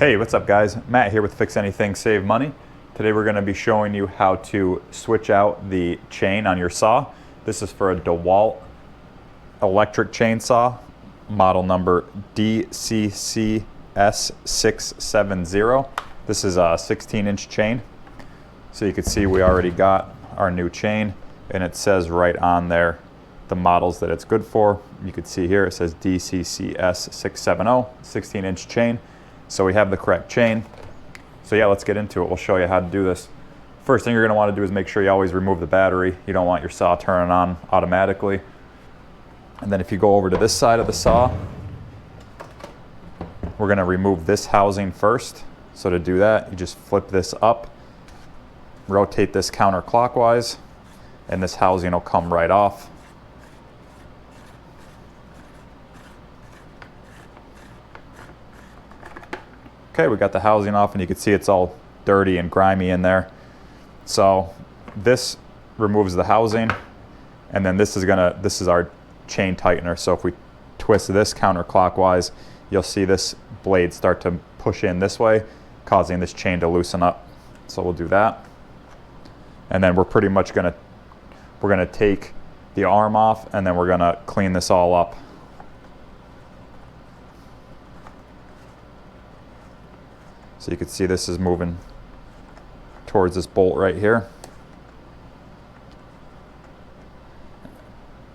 Hey, what's up guys? Matt here with Fix Anything Save Money. Today we're going to be showing you how to switch out the chain on your saw. This is for a Dewalt electric chainsaw, model number DCCS670. This is a 16-inch chain. So you can see we already got our new chain, and it says right on there the models that it's good for. You can see here it says DCCS670, 16-inch chain. So we have the correct chain. So yeah, let's get into it. We'll show you how to do this. First thing you're gonna wanna do is make sure you always remove the battery. You don't want your saw turning on automatically. And then if you go over to this side of the saw, we're gonna remove this housing first. So to do that, you just flip this up, rotate this counterclockwise, and this housing will come right off. Okay, we got the housing off, and you can see it's all dirty and grimy in there. So this removes the housing, and then this is our chain tightener. So if we twist this counterclockwise, you'll see this blade start to push in this way, causing this chain to loosen up. So we'll do that. And then we're pretty much gonna take the arm off, and then we're gonna clean this all up. So you can see this is moving towards this bolt right here.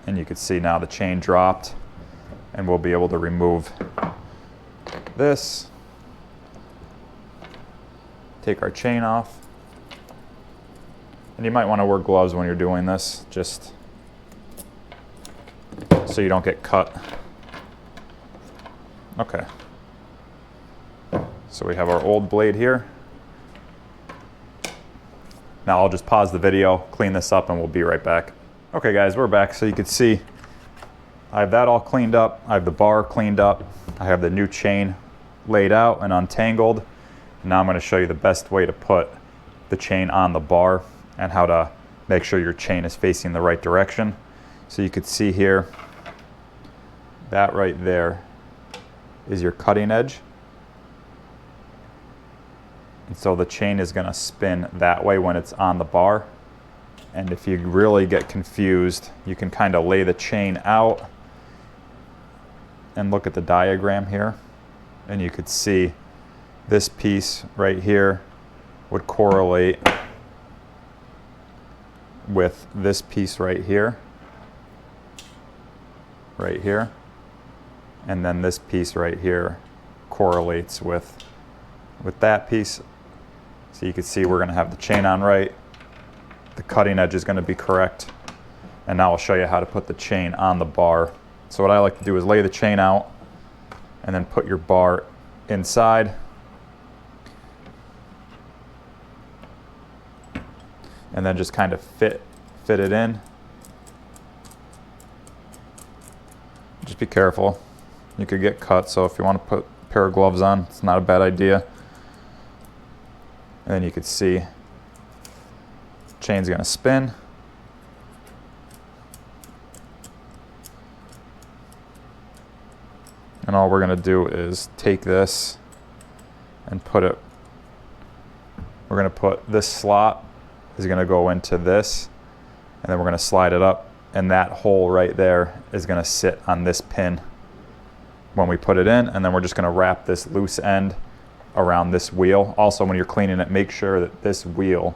And you can see now the chain dropped, and we'll be able to remove this. Take our chain off. And you might want to wear gloves when you're doing this, just so you don't get cut. Okay. So we have our old blade here. Now I'll just pause the video, clean this up, and we'll be right back. Okay guys, we're back. So you can see I have that all cleaned up. I have the bar cleaned up. I have the new chain laid out and untangled. Now I'm going to show you the best way to put the chain on the bar and how to make sure your chain is facing the right direction. So you can see here, that right there is your cutting edge. And so the chain is going to spin that way when it's on the bar. And if you really get confused, you can kind of lay the chain out and look at the diagram here. And you could see this piece right here would correlate with this piece right here. Right here. And then this piece right here correlates with that piece. So you can see we're going to have the chain on right, the cutting edge is going to be correct, and now I'll show you how to put the chain on the bar. So what I like to do is lay the chain out and then put your bar inside. And then just kind of fit it in. Just be careful. You could get cut, so if you want to put a pair of gloves on, it's not a bad idea. And then you can see chain's going to spin. And all we're going to do is take this and put it, we're going to put this slot is going to go into this, and then we're going to slide it up, and that hole right there is going to sit on this pin when we put it in, and then we're just going to wrap this loose end around this wheel. Also, when you're cleaning it, make sure that this wheel,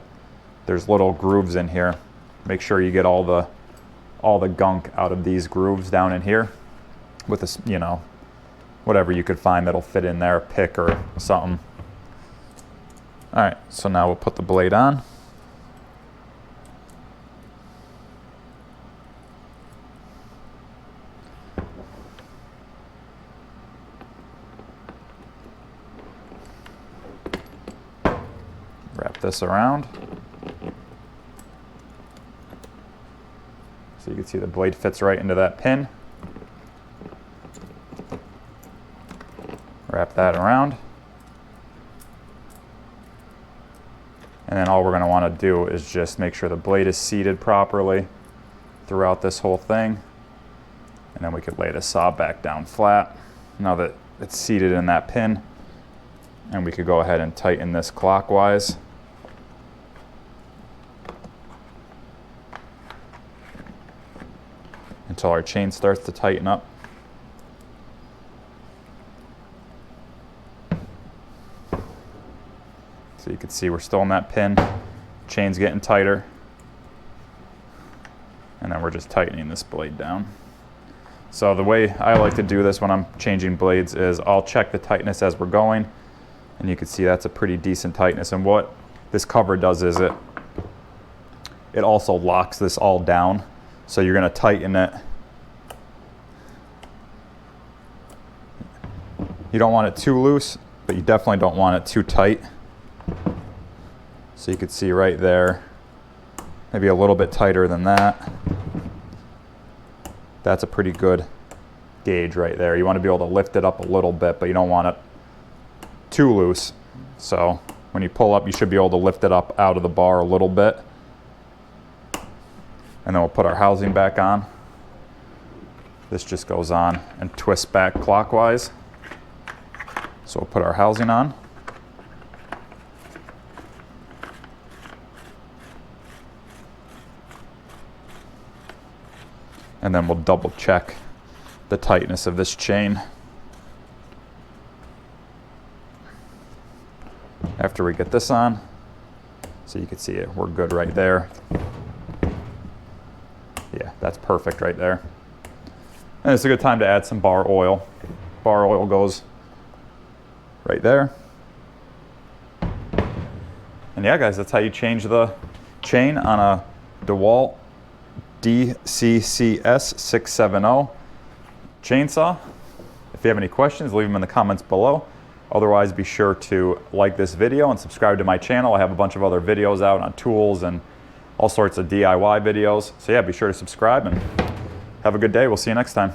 there's little grooves in here. Make sure you get all the gunk out of these grooves down in here with this, you know, whatever you could find that'll fit in there, a pick or something. All right, so now we'll put the blade on. Wrap this around. So you can see the blade fits right into that pin. Wrap that around. And then all we're going to want to do is just make sure the blade is seated properly throughout this whole thing. And then we could lay the saw back down flat. Now that it's seated in that pin, And we could go ahead and tighten this clockwise. Until our chain starts to tighten up. So you can see we're still in that pin. Chain's getting tighter. And then we're just tightening this blade down. So the way I like to do this when I'm changing blades is I'll check the tightness as we're going. And you can see that's a pretty decent tightness. And what this cover does is it also locks this all down. So you're going to tighten it. You don't want it too loose, but you definitely don't want it too tight. So you can see right there, maybe a little bit tighter than that. That's a pretty good gauge right there. You want to be able to lift it up a little bit, but you don't want it too loose. So when you pull up, you should be able to lift it up out of the bar a little bit. And then we'll put our housing back on. This just goes on and twists back clockwise. So we'll put our housing on. And then we'll double check the tightness of this chain. After we get this on, so you can see it, we're good right there. Yeah, that's perfect right there. And it's a good time to add some bar oil. Bar oil goes right there. And yeah, guys, that's how you change the chain on a Dewalt DCCS670 chainsaw. If you have any questions, leave them in the comments below. Otherwise, be sure to like this video and subscribe to my channel. I have a bunch of other videos out on tools and all sorts of DIY videos. So yeah, be sure to subscribe and have a good day. We'll see you next time.